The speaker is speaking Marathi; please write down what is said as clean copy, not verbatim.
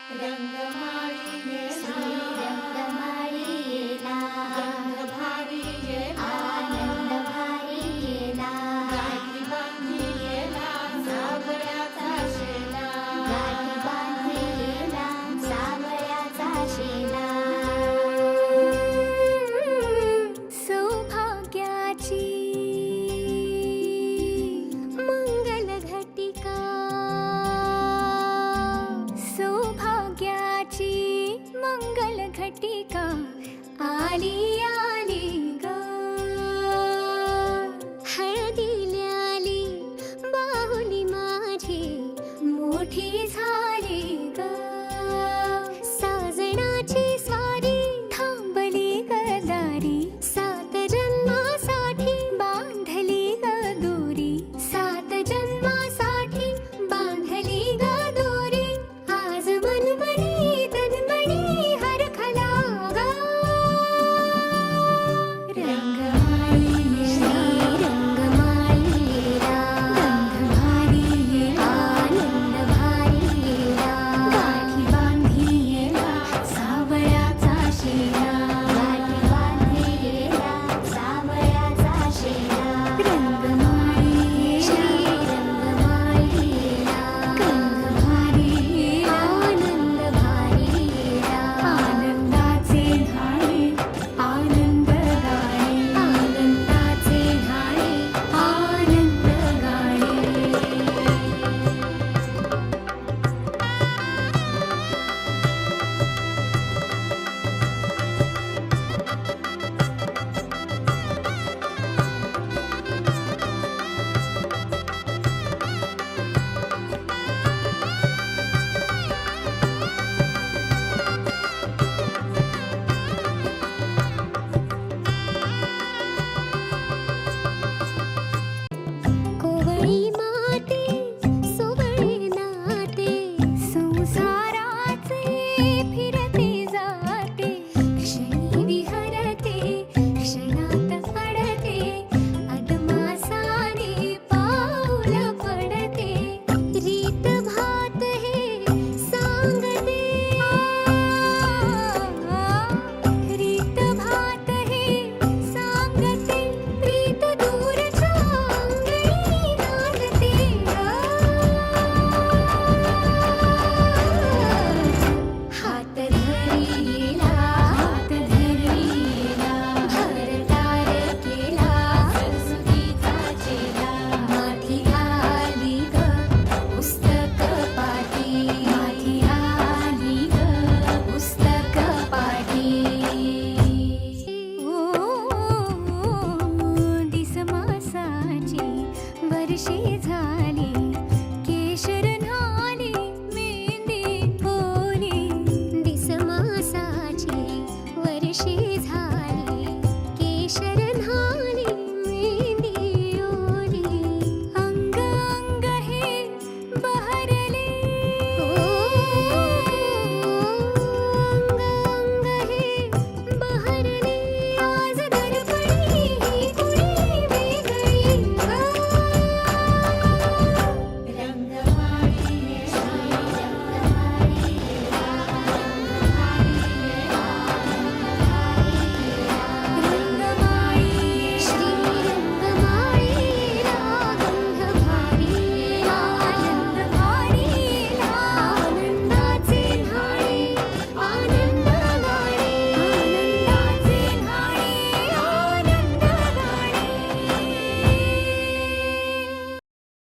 रंगमाळी येला, रंगमाळी येला, रंग भारी येला, आनंद भारी येला, गाठी बांधी येला, सावळ्याचा शेला, गाठी बांधी येला, सावळ्याचा शेला. सौभाग्याची मंगल घटिका, सौभाग्याची मंगल घटिका आली आली ग. हळदीला आली बाहुली माझी मोठी झाली ग. साजणाची स्वारी थांबली ग दारी, सात जन्मासाठी बांधली ग दोरी, सात जन्मासाठी बांधली ग दोरी. आज मनमनी तन्मनी हरखला ग. रंगमाळी येला, रंगमाळी येला, गंध भारी येला, आनंद भारी येला, गाठी बांधी येला, सावळ्याचा शेला, गाठी बांधी येला, सावळ्याचा शेला. रंगमाळी येला, रंगमाळी येला, गंध भारी येला, आनंद भारी येला, आनंदाचे घाणे आनंद गाणे, आनंदाचे घाणे आनंद गाणे. कोवळी माते सोवळे नाते, संसाराचे फिरते जाते, क्षणी विहरते क्षणात अडते, अदमासाने पाऊल पडते. रीत भात हे सांगते, रीत भात हे सांगते, प्रीत दूरच्या अंगणी नांदते ग. हात धरी येला, हात धरी येला, भरतार केला सरस्वतीचा चेला. माठी आली ग पुस्तक पाठी, माठी आली ग पुस्तक पाठी. दिस मासाची वर्षे झाली, केशर